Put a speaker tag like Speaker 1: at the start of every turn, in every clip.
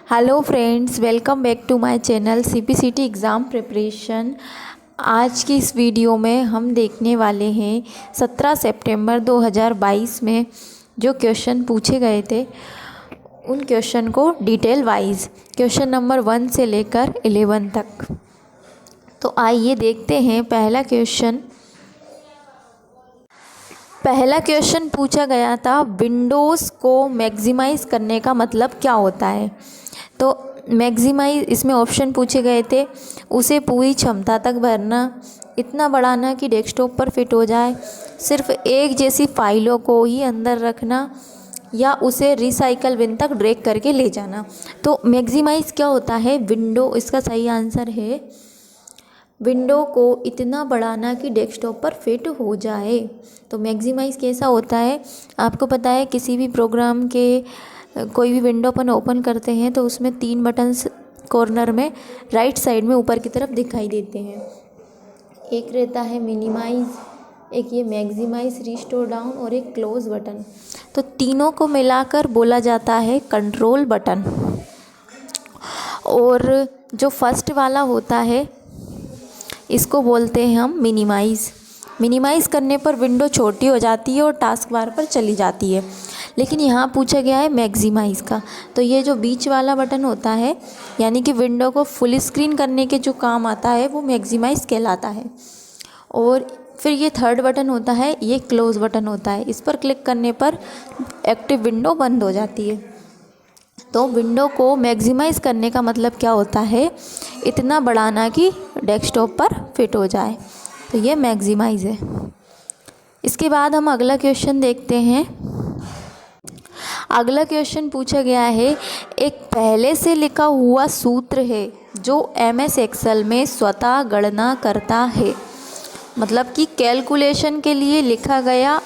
Speaker 1: Hello friends, welcome back to my channel CPCT exam preparation. आज की इस video में हम देखने वाले हैं 17 सितंबर 2022 में जो क्वेश्चन पूछे गए थे उन क्वेश्चन को डिटेल वाइज, क्वेश्चन नंबर 1 से लेकर 11 तक। तो आइए देखते हैं। पहला क्वेश्चन पूछा गया था, विंडोज़ को मैक्सिमाइज़ करने का मतलब क्या होता है। तो मैक्सिमाइज, इसमें ऑप्शन पूछे गए थे, उसे पूरी क्षमता तक भरना, इतना बढ़ाना कि डेस्कटॉप पर फिट हो जाए, सिर्फ एक जैसी फाइलों को ही अंदर रखना, या उसे रिसाइकल बिन तक ड्रैग करके ले जाना। तो मैक्सिमाइज़ क्या होता है? विंडो, इसका सही आंसर है विंडो को इतना बढ़ाना कि डेस्कटॉप पर फिट हो जाए। तो मैक्सिमाइज़ कैसा होता है आपको पता है। किसी भी प्रोग्राम के कोई भी विंडो अपन ओपन करते हैं तो उसमें 3 बटन्स कॉर्नर में राइट साइड में ऊपर की तरफ दिखाई देते हैं। एक रहता है मिनिमाइज़, एक ये मैक्सिमाइज़, रिस्टोर डाउन और एक क्लोज बटन। तो तीनों को मिलाकर बोला जाता है कंट्रोल बटन। और जो फर्स्ट वाला होता है इसको बोलते हैं हम मिनिमाइज़। मिनिमाइज़ करने पर विंडो छोटी हो जाती है और टास्क बार पर चली जाती है। लेकिन यहाँ पूछा गया है मैक्सिमाइज़ का, तो ये जो बीच वाला बटन होता है यानी कि विंडो को फुल स्क्रीन करने के जो काम आता है वो मैक्सिमाइज़ कहलाता है। और फिर ये थर्ड बटन होता है, ये क्लोज बटन होता है। इस पर क्लिक करने पर एक्टिव विंडो बंद हो जाती है। तो विंडो को मैक्सिमाइज़ करने का मतलब क्या होता है? इतना बढ़ाना कि डेस्कटॉप पर फिट हो जाए। तो ये मैक्सिमाइज़ है। इसके बाद हम अगला क्वेश्चन देखते हैं। अगला क्वेश्चन पूछा गया है, एक पहले से लिखा हुआ सूत्र है जो एमएस एक्सेल में स्वतः गणना करता है। मतलब कि कैलकुलेशन के लिए लिखा गया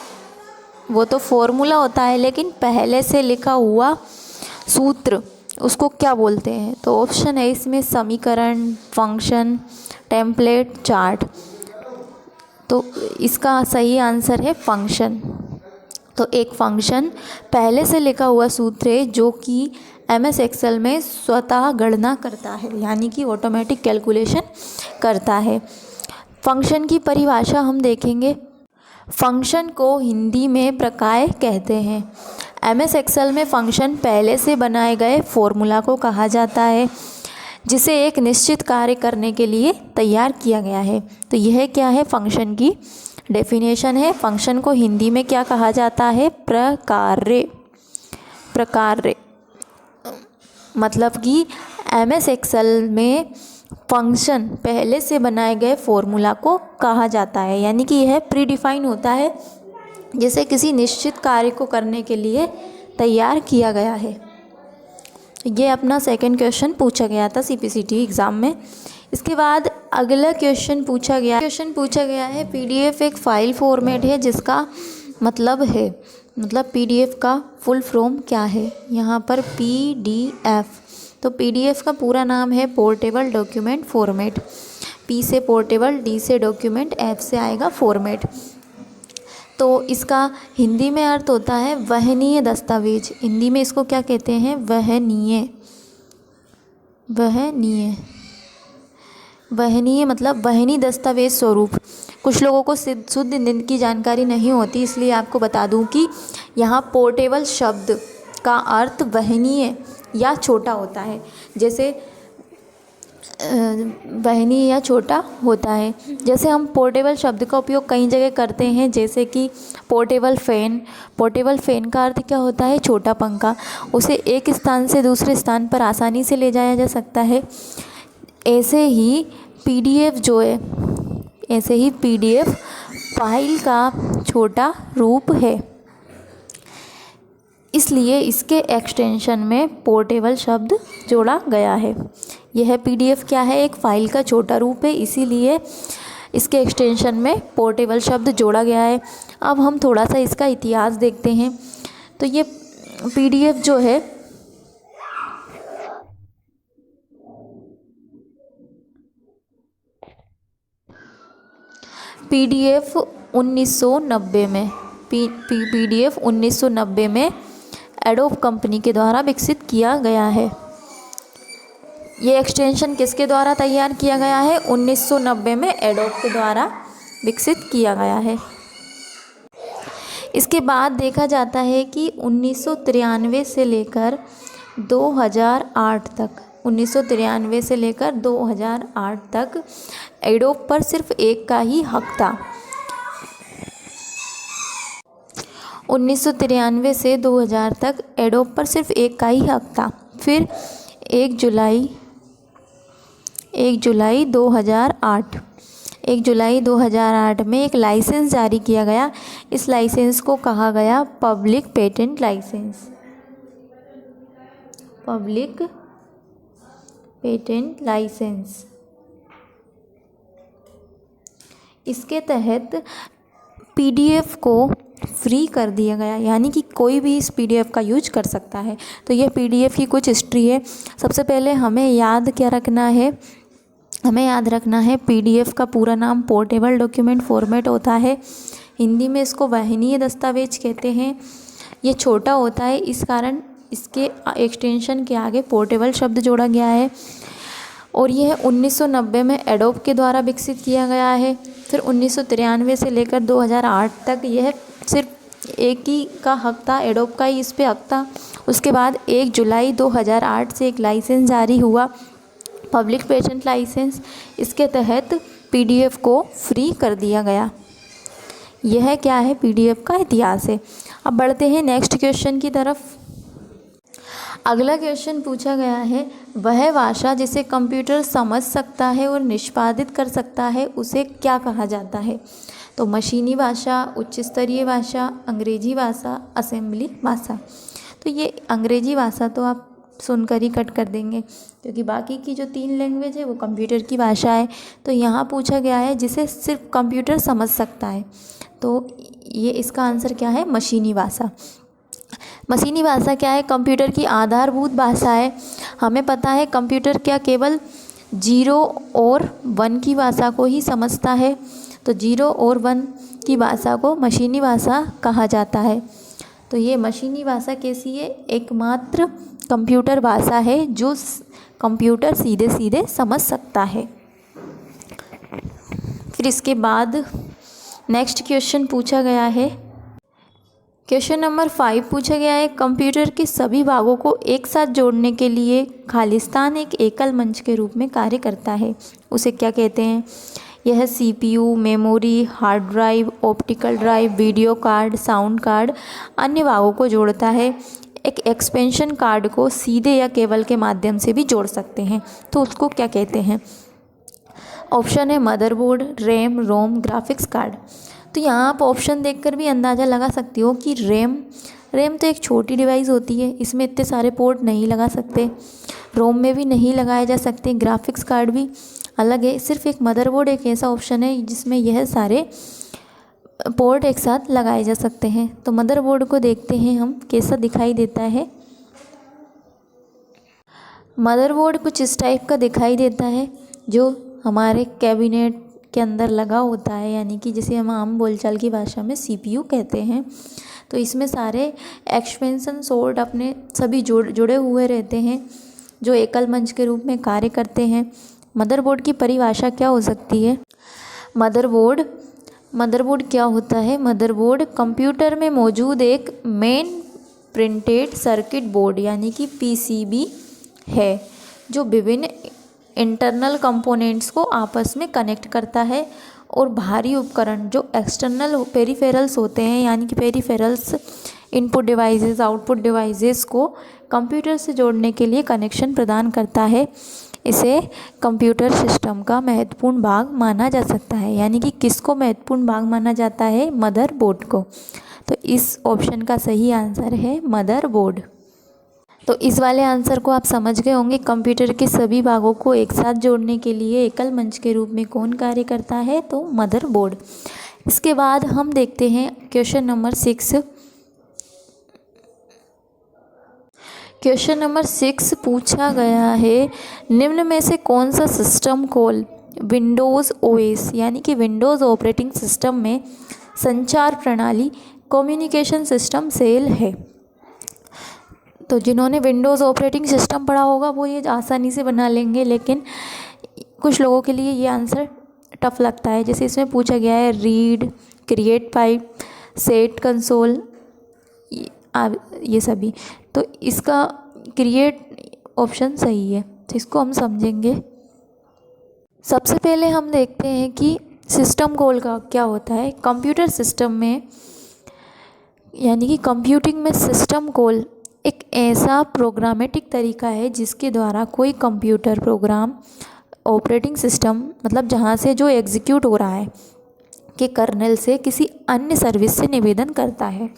Speaker 1: वो तो फॉर्मूला होता है, लेकिन पहले से लिखा हुआ सूत्र उसको क्या बोलते हैं? तो ऑप्शन है इसमें समीकरण, फंक्शन, टेम्पलेट, चार्ट। तो इसका सही आंसर है फंक्शन। तो एक फंक्शन पहले से लिखा हुआ सूत्र है जो कि एमएस एक्सेल में स्वतः गणना करता है, यानी कि ऑटोमेटिक कैलकुलेशन करता है। फंक्शन की परिभाषा हम देखेंगे। फंक्शन को हिंदी में प्रकार कहते हैं। एमएस एक्सेल में फंक्शन पहले से बनाए गए फॉर्मूला को कहा जाता है जिसे एक निश्चित कार्य करने के लिए तैयार किया गया है। तो यह क्या है? फंक्शन की डेफिनेशन है। फंक्शन को हिंदी में क्या कहा जाता है? प्रकार्य। प्रकार्य मतलब कि एमएस एक्सेल में फंक्शन पहले से बनाए गए फॉर्मूला को कहा जाता है, यानी कि यह प्री डिफाइन होता है जिसे किसी निश्चित कार्य को करने के लिए तैयार किया गया है। ये अपना सेकंड क्वेश्चन पूछा गया था सीपीसीटी एग्ज़ाम में। इसके बाद अगला क्वेश्चन पूछा गया है, पीडीएफ एक फ़ाइल फॉर्मेट है जिसका मतलब पीडीएफ का फुल फॉर्म क्या है? यहाँ पर पीडीएफ। तो पीडीएफ का पूरा नाम है पोर्टेबल डॉक्यूमेंट फॉर्मेट। पी से पोर्टेबल, डी से डॉक्यूमेंट, एफ से आएगा फॉर्मेट। तो इसका हिंदी में अर्थ होता है वहनीय दस्तावेज। हिंदी में इसको क्या कहते हैं? वहनीय। वहनीय मतलब वहनी दस्तावेज स्वरूप। कुछ लोगों को शुद्ध हिंदी की जानकारी नहीं होती, इसलिए आपको बता दूं कि यहाँ पोर्टेबल शब्द का अर्थ वहनीय या छोटा होता है। जैसे वहनीय या छोटा होता है। जैसे हम पोर्टेबल शब्द का उपयोग कई जगह करते हैं, जैसे कि पोर्टेबल फ़ैन। पोर्टेबल फ़ैन का अर्थ क्या होता है? छोटा पंखा। उसे एक स्थान से दूसरे स्थान पर आसानी से ले जाया जा सकता है। ऐसे ही पीडीएफ फाइल का छोटा रूप है, इसलिए इसके एक्सटेंशन में पोर्टेबल शब्द जोड़ा गया है। यह पीडीएफ क्या है? एक फ़ाइल का छोटा रूप है, इसीलिए इसके एक्सटेंशन में पोर्टेबल शब्द जोड़ा गया है। अब हम थोड़ा सा इसका इतिहास देखते हैं। तो ये पीडीएफ जो है पीडीएफ 1990 में एडोब कंपनी के द्वारा विकसित किया गया है। ये एक्सटेंशन किसके द्वारा तैयार किया गया है? 1990 में एडोब के द्वारा विकसित किया गया है। इसके बाद देखा जाता है कि 1993 से लेकर 2008 तक 1993 से लेकर 2008 तक एडोब पर सिर्फ एक का ही हक था। 1993 से 2000 तक एडोब पर सिर्फ एक का ही हक था। फिर 1 जुलाई 2008 में एक लाइसेंस जारी किया गया। इस लाइसेंस को कहा गया public patent licence. Public patent licence. इसके तहत पीडीएफ को फ्री कर दिया गया, यानी कि कोई भी इस पीडीएफ का यूज कर सकता है। तो यह पीडीएफ की कुछ हिस्ट्री है। सबसे पहले हमें याद रखना है पीडीएफ का पूरा नाम पोर्टेबल डॉक्यूमेंट फॉर्मेट होता है। हिंदी में इसको वाहिनीय दस्तावेज कहते हैं। ये छोटा होता है, इस कारण इसके एक्सटेंशन के आगे पोर्टेबल शब्द जोड़ा गया है। और यह 1990 में एडोब के द्वारा विकसित किया गया है। फिर 1993 से लेकर 2008 तक यह सिर्फ एक ही का हक था, एडोब का ही इस पे हक था। उसके बाद 1 जुलाई 2008 से एक लाइसेंस जारी हुआ, पब्लिक पेटेंट लाइसेंस। इसके तहत पीडीएफ को फ्री कर दिया गया। यह क्या है? पीडीएफ का इतिहास है। अब बढ़ते हैं नेक्स्ट क्वेश्चन की तरफ। अगला क्वेश्चन पूछा गया है, वह भाषा जिसे कंप्यूटर समझ सकता है और निष्पादित कर सकता है उसे क्या कहा जाता है? तो मशीनी भाषा, उच्च स्तरीय भाषा, अंग्रेजी भाषा, असेंबली भाषा। तो ये अंग्रेजी भाषा तो आप सुनकर ही कट कर देंगे, क्योंकि बाकी की जो 3 लैंग्वेज है वो कंप्यूटर की भाषा है। तो यहाँ पूछा गया है जिसे सिर्फ कंप्यूटर समझ सकता है, तो ये इसका आंसर क्या है? मशीनी भाषा। मशीनी भाषा क्या है? कंप्यूटर की आधारभूत भाषा है। हमें पता है कंप्यूटर क्या केवल 0 और 1 की भाषा को ही समझता है, तो 0 और 1 की भाषा को मशीनी भाषा कहा जाता है। तो ये मशीनी भाषा कैसी है? एकमात्र कंप्यूटर भाषा है जो कंप्यूटर सीधे सीधे समझ सकता है। फिर इसके बाद नेक्स्ट क्वेश्चन पूछा गया है, क्वेश्चन नंबर 5 पूछा गया है, कंप्यूटर के सभी भागों को एक साथ जोड़ने के लिए खालिस्तान एक एकल मंच के रूप में कार्य करता है, उसे क्या कहते हैं? यह CPU, memory, hard drive, optical drive, video card, sound card, अन्य भागों को जोड़ता है। एक एक्सपेंशन कार्ड को सीधे या केबल के माध्यम से भी जोड़ सकते हैं, तो उसको क्या कहते हैं? ऑप्शन है मदरबोर्ड, रैम, रोम, ग्राफिक्स कार्ड। तो यहाँ आप ऑप्शन देखकर भी अंदाज़ा लगा सकती हो कि रैम तो एक छोटी डिवाइस होती है, इसमें इतने सारे पोर्ट नहीं लगा सकते, रोम में भी नहीं लगाए जा सकते, ग्राफिक्स कार्ड भी अलग है। सिर्फ एक मदरबोर्ड एक ऐसा ऑप्शन है जिसमें यह सारे पोर्ट एक साथ लगाए जा सकते हैं। तो मदरबोर्ड को देखते हैं हम कैसा दिखाई देता है। मदरबोर्ड कुछ इस टाइप का दिखाई देता है, जो हमारे कैबिनेट के अंदर लगा होता है, यानी कि जिसे हम आम बोलचाल की भाषा में सीपीयू कहते हैं। तो इसमें सारे एक्सपेंशन सोर्ट अपने सभी जुड़े हुए रहते हैं, जो एकल मंच के रूप में कार्य करते हैं। मदरबोर्ड की परिभाषा क्या हो सकती है? मदरबोर्ड क्या होता है? मदरबोर्ड कंप्यूटर में मौजूद एक मेन प्रिंटेड सर्किट बोर्ड यानी कि पीसीबी है, जो विभिन्न इंटरनल कंपोनेंट्स को आपस में कनेक्ट करता है और बाहरी उपकरण जो एक्सटर्नल पेरिफेरल्स होते हैं, यानी कि peripherals input devices, output devices को कंप्यूटर से जोड़ने के लिए कनेक्शन प्रदान करता है। इसे कंप्यूटर सिस्टम का महत्वपूर्ण भाग माना जा सकता है। यानी कि किसको महत्वपूर्ण भाग माना जाता है? मदरबोर्ड को। तो इस ऑप्शन का सही आंसर है मदरबोर्ड। तो इस वाले आंसर को आप समझ गए होंगे। कंप्यूटर के सभी भागों को एक साथ जोड़ने के लिए एकल मंच के रूप में कौन कार्य करता है? तो मदरबोर्ड। इसके बाद हम देखते हैं क्वेश्चन नंबर 6। क्वेश्चन नंबर 6 पूछा गया है, निम्न में से कौन सा सिस्टम कॉल विंडोज़ ओएस यानी कि विंडोज़ ऑपरेटिंग सिस्टम में संचार प्रणाली कम्युनिकेशन सिस्टम सेल है? तो जिन्होंने विंडोज़ ऑपरेटिंग सिस्टम पढ़ा होगा वो ये आसानी से बना लेंगे, लेकिन कुछ लोगों के लिए ये आंसर टफ लगता है। जैसे इसमें पूछा गया है read, create pipe, set console, ये सभी, तो इसका क्रिएट ऑप्शन सही है। तो इसको हम समझेंगे। सबसे पहले हम देखते हैं कि सिस्टम कॉल का क्या होता है। कंप्यूटर सिस्टम में यानी कि कंप्यूटिंग में सिस्टम कॉल एक ऐसा प्रोग्रामेटिक तरीका है जिसके द्वारा कोई कंप्यूटर प्रोग्राम ऑपरेटिंग सिस्टम मतलब जहाँ से जो एग्जीक्यूट हो रहा है के कर्नेल से किसी अन्य सर्विस से निवेदन करता है।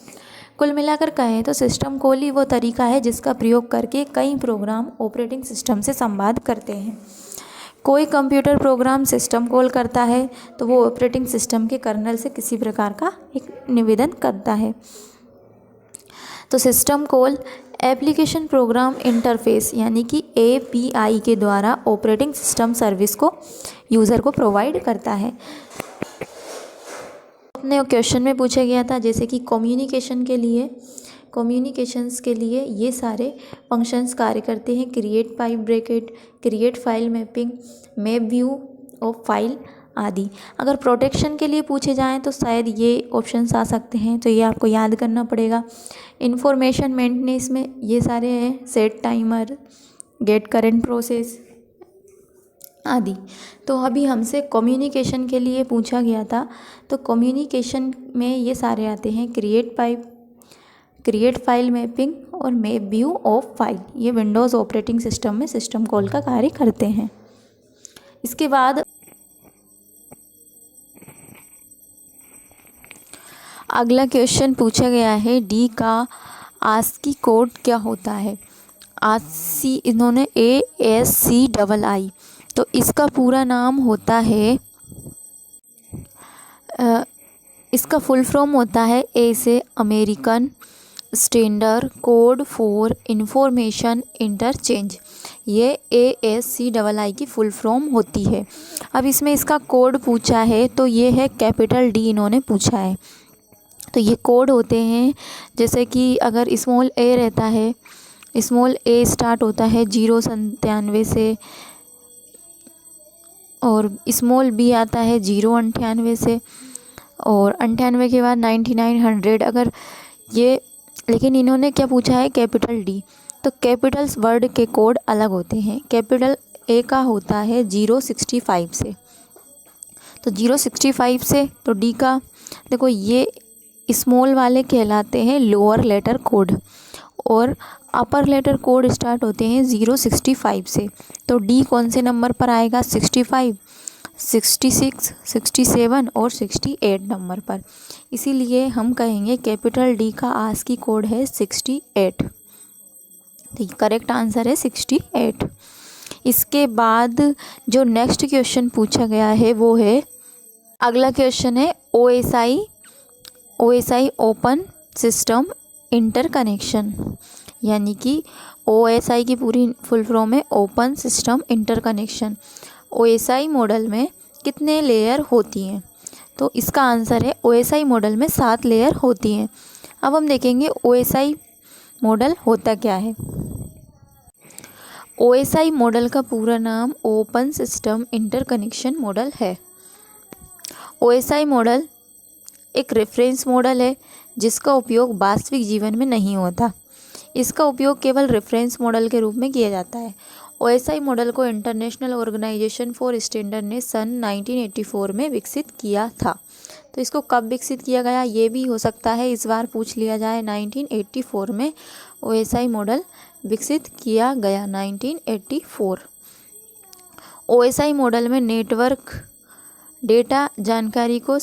Speaker 1: कुल मिलाकर कहें तो सिस्टम कॉल ही वो तरीका है जिसका प्रयोग करके कई प्रोग्राम ऑपरेटिंग सिस्टम से संवाद करते हैं। कोई कंप्यूटर प्रोग्राम सिस्टम कॉल करता है तो वो ऑपरेटिंग सिस्टम के कर्नेल से किसी प्रकार का एक निवेदन करता है। तो system call application program interface यानी कि API के द्वारा ऑपरेटिंग सिस्टम सर्विस को यूज़र को प्रोवाइड करता है। अपने क्वेश्चन में पूछा गया था जैसे कि कम्युनिकेशंस के लिए ये सारे फंक्शंस कार्य करते हैं। Create pipe bracket, create file mapping, map view of file आदि। अगर प्रोटेक्शन के लिए पूछे जाएं तो शायद ये ऑप्शंस आ सकते हैं, तो ये आपको याद करना पड़ेगा। इंफॉर्मेशन मेंटेनेंस में ये सारे हैं, set timer, get current process आदि। तो अभी हमसे कम्युनिकेशन के लिए पूछा गया था, तो कम्युनिकेशन में ये सारे आते हैं, create pipe, create file mapping और मैप व्यू ऑफ फाइल। ये विंडोज़ ऑपरेटिंग सिस्टम में सिस्टम कॉल का कार्य करते हैं। इसके बाद अगला क्वेश्चन पूछा गया है डी का आस्की कोड क्या होता है। आस्की इन्होंने ASCII, तो इसका पूरा नाम होता है इसका फुल फॉर्म होता है ए से American standard code for information interchange. ये ASCII की फुल फॉर्म होती है। अब इसमें इसका कोड पूछा है तो ये है कैपिटल D इन्होंने पूछा है। तो ये कोड होते हैं जैसे कि अगर स्मॉल a रहता है, स्मॉल a स्टार्ट होता है 097 से और स्मॉल b आता है 098 से और 98 के बाद 9900। अगर ये लेकिन इन्होंने क्या पूछा है कैपिटल D, तो कैपिटल्स वर्ड के कोड अलग होते हैं। कैपिटल A का होता है 065 से, तो 065 से तो D का देखो ये स्मॉल वाले कहलाते हैं लोअर लेटर कोड और अपर लेटर कोड स्टार्ट होते हैं 065 से। तो D कौन से नंबर पर आएगा 65, 66, 67 और 68 नंबर पर। इसीलिए हम कहेंगे कैपिटल D का आस्की कोड है 68। तो करेक्ट आंसर है 68। इसके बाद जो नेक्स्ट क्वेश्चन पूछा गया है वो है, अगला क्वेश्चन है OSI ओपन सिस्टम इंटरकनेक्शन, यानी कि OSI की पूरी फुल फॉर्म है open system interconnection. OSI model में कितने लेयर होती हैं, तो इसका आंसर है OSI मॉडल में 7 लेयर होती हैं। अब हम देखेंगे OSI मॉडल होता क्या है। OSI मॉडल का पूरा नाम ओपन सिस्टम इंटरकनेक्शन मॉडल है। OSI मॉडल एक रेफरेंस मॉडल है जिसका उपयोग वास्तविक जीवन में नहीं होता। इसका उपयोग केवल रेफरेंस मॉडल के रूप में किया जाता है। OSI मॉडल को इंटरनेशनल ऑर्गेनाइजेशन फॉर स्टैंडर्ड ने सन 1984 में विकसित किया था। तो इसको कब विकसित किया गया ये भी हो सकता है इस बार पूछ लिया जाए। 1984 में OSI मॉडल विकसित किया गया 1984। OSI मॉडल में नेटवर्क डेटा जानकारी को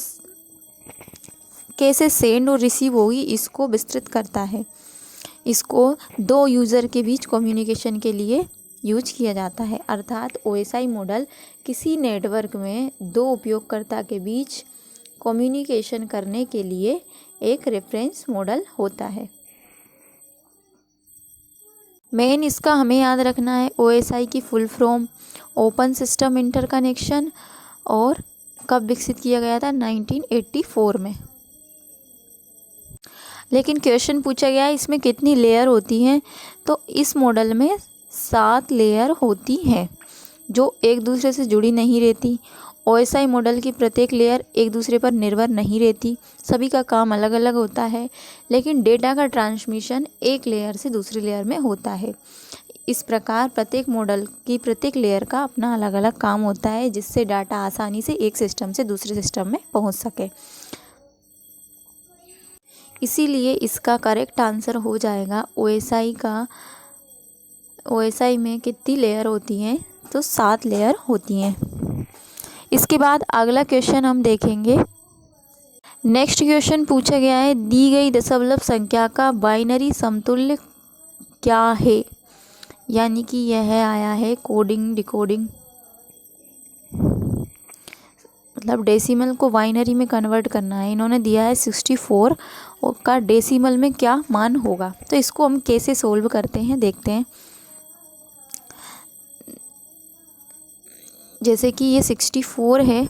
Speaker 1: कैसे सेंड और रिसीव होगी इसको विस्तृत करता है। इसको 2 यूज़र के बीच कम्युनिकेशन के लिए यूज किया जाता है। अर्थात OSI मॉडल किसी नेटवर्क में 2 उपयोगकर्ता के बीच कम्युनिकेशन करने के लिए एक रेफरेंस मॉडल होता है। मेन इसका हमें याद रखना है OSI की full form open system interconnection और कब विकसित किया गया था 1984 में। लेकिन क्वेश्चन पूछा गया है इसमें कितनी लेयर होती हैं, तो इस मॉडल में 7 लेयर होती हैं जो एक दूसरे से जुड़ी नहीं रहती। ओएसआई मॉडल की प्रत्येक लेयर एक दूसरे पर निर्भर नहीं रहती, सभी का काम अलग अलग होता है, लेकिन डेटा का ट्रांसमिशन एक लेयर से दूसरी लेयर में होता है। इस प्रकार प्रत्येक मॉडल की प्रत्येक लेयर का अपना अलग अलग काम होता है, जिससे डाटा आसानी से एक सिस्टम से दूसरे सिस्टम में पहुंच सके। इसीलिए इसका करेक्ट आंसर हो जाएगा ओएसआई में कितनी लेयर होती हैं, तो 7 लेयर होती हैं। इसके बाद अगला क्वेश्चन हम देखेंगे। नेक्स्ट क्वेश्चन पूछा गया है, दी गई दशमलव संख्या का बाइनरी समतुल्य क्या है। यानी कि यह आया है कोडिंग डिकोडिंग, मतलब डेसिमल को बाइनरी में कन्वर्ट करना है। इन्होंने दिया है 64 और का डेसिमल में क्या मान होगा। तो इसको हम कैसे सोल्व करते हैं देखते हैं। जैसे कि ये 64 है,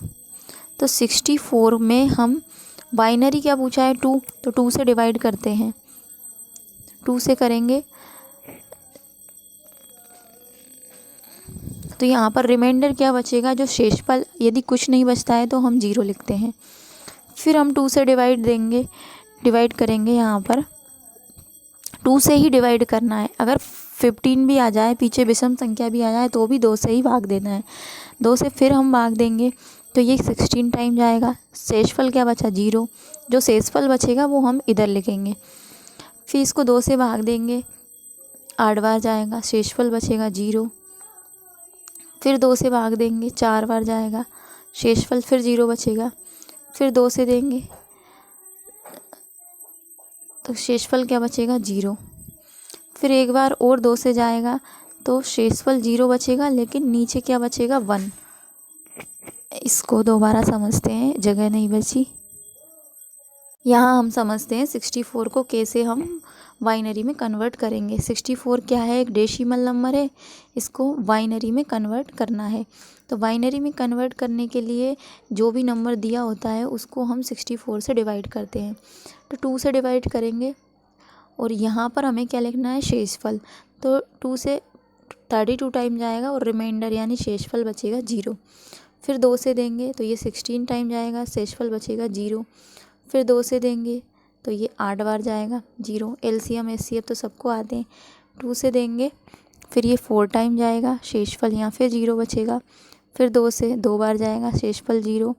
Speaker 1: तो 64 में हम बाइनरी क्या पूछा है 2, तो 2 से डिवाइड करते हैं। 2 से करेंगे तो यहाँ पर रिमाइंडर क्या बचेगा, जो शेषफल, यदि कुछ नहीं बचता है तो हम 0 लिखते हैं। फिर हम 2 से डिवाइड करेंगे। यहाँ पर 2 से ही डिवाइड करना है। अगर 15 भी आ जाए, पीछे विषम संख्या भी आ जाए, तो भी 2 से ही भाग देना है। 2 से फिर हम भाग देंगे तो ये 16 टाइम जाएगा। शेषफल क्या बचा 0, जो शेषफल बचेगा वो हम इधर लिखेंगे। फिर इसको 2 से भाग देंगे, 8 बार जाएगा, शेषफल बचेगा 0। फिर 2 से भाग देंगे, 4 बार जाएगा, शेषफल फिर 0 बचेगा। फिर 2 से देंगे तो शेषफल क्या बचेगा 0। फिर एक बार और 2 से जाएगा तो शेषफल 0 बचेगा, लेकिन नीचे क्या बचेगा 1। इसको दोबारा समझते हैं, जगह नहीं बची। यहाँ हम समझते हैं 64 को कैसे हम बाइनरी में कन्वर्ट करेंगे। 64 क्या है, एक डेसिमल नंबर है, इसको बाइनरी में कन्वर्ट करना है। तो बाइनरी में कन्वर्ट करने के लिए जो भी नंबर दिया होता है उसको हम 64 से डिवाइड करते हैं। तो 2 से डिवाइड करेंगे और यहाँ पर हमें क्या लिखना है, शेषफल। तो 2 से 32 टाइम जाएगा और रिमाइंडर यानी शेषफल बचेगा 0। फिर 2 से देंगे तो ये 16 टाइम जाएगा, शेषफल बचेगा 0। फिर 2 से देंगे तो ये 8 बार जाएगा 0। एलसीएम एचसीएफ तो सबको आते हैं। 2 से देंगे फिर ये 4 टाइम जाएगा, शेषफल यहाँ फिर 0 बचेगा। फिर 2 से 2 बार जाएगा, शेषफल 0।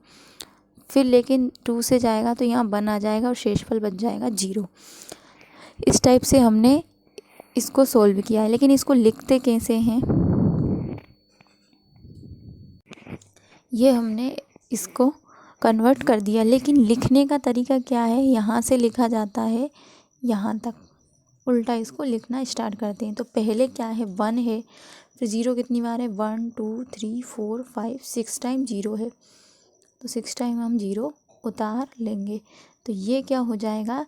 Speaker 1: फिर लेकिन 2 से जाएगा तो यहाँ 1 आ जाएगा और शेषफल बच जाएगा 0। इस टाइप से हमने इसको सोल्व किया है। लेकिन इसको लिखते कैसे हैं, ये हमने इसको कन्वर्ट कर दिया, लेकिन लिखने का तरीका क्या है, यहाँ से लिखा जाता है यहाँ तक, उल्टा इसको लिखना स्टार्ट करते हैं। तो पहले क्या है 1 है, फिर 0 कितनी बार है 1 2 3 4 5 6 टाइम 0 है, तो 6 टाइम हम 0 उतार लेंगे। तो ये क्या हो जाएगा,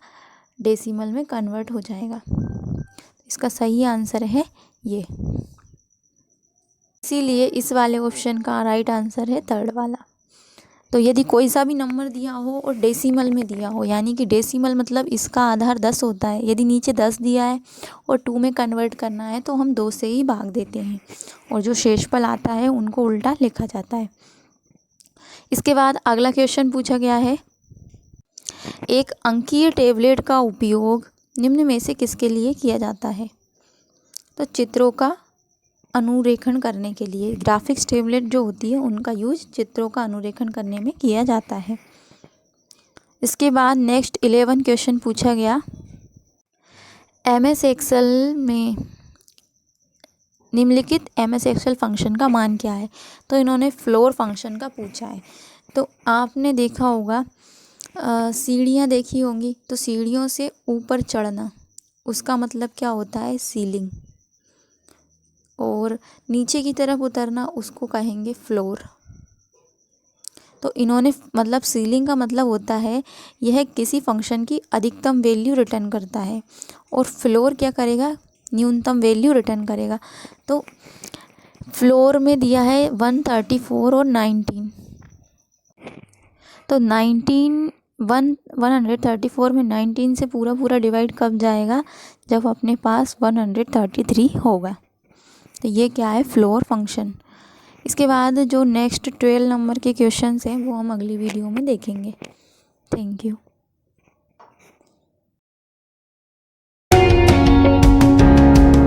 Speaker 1: डेसिमल में कन्वर्ट हो जाएगा। इसका सही आंसर है ये। इसीलिए इस वाले ऑप्शन का राइट आंसर है 3rd वाला। तो यदि कोई सा भी नंबर दिया हो और डेसिमल में दिया हो, यानी कि डेसिमल मतलब इसका आधार 10 होता है, यदि नीचे 10 दिया है और 2 में कन्वर्ट करना है तो हम 2 से ही भाग देते हैं और जो शेषफल आता है उनको उल्टा लिखा जाता है। इसके बाद अगला क्वेश्चन पूछा गया है, एक अंकीय टेबलेट का उपयोग निम्न में से किसके लिए किया जाता है। तो चित्रों का अनुरेखण करने के लिए, ग्राफिक्स टेबलेट जो होती है उनका यूज चित्रों का अनुरेखण करने में किया जाता है। इसके बाद नेक्स्ट 11 क्वेश्चन पूछा गया, एमएस एक्सेल में निम्नलिखित एमएस एक्सेल फंक्शन का मान क्या है। तो इन्होंने फ्लोर फंक्शन का पूछा है। तो आपने देखा होगा सीढ़ियाँ देखी होंगी, तो सीढ़ियों से ऊपर चढ़ना उसका मतलब क्या होता है, सीलिंग, और नीचे की तरफ उतरना उसको कहेंगे फ्लोर। तो इन्होंने मतलब सीलिंग का मतलब होता है यह किसी फंक्शन की अधिकतम वैल्यू रिटर्न करता है और फ्लोर क्या करेगा, न्यूनतम वैल्यू रिटर्न करेगा। तो फ्लोर में दिया है 134 और 19, तो 19 134 में 19 से पूरा पूरा डिवाइड कब जाएगा, जब अपने पास 133 होगा। तो ये क्या है, फ्लोर फंक्शन। इसके बाद जो नेक्स्ट 12 नंबर के क्वेश्चंस हैं वो हम अगली वीडियो में देखेंगे। Thank you.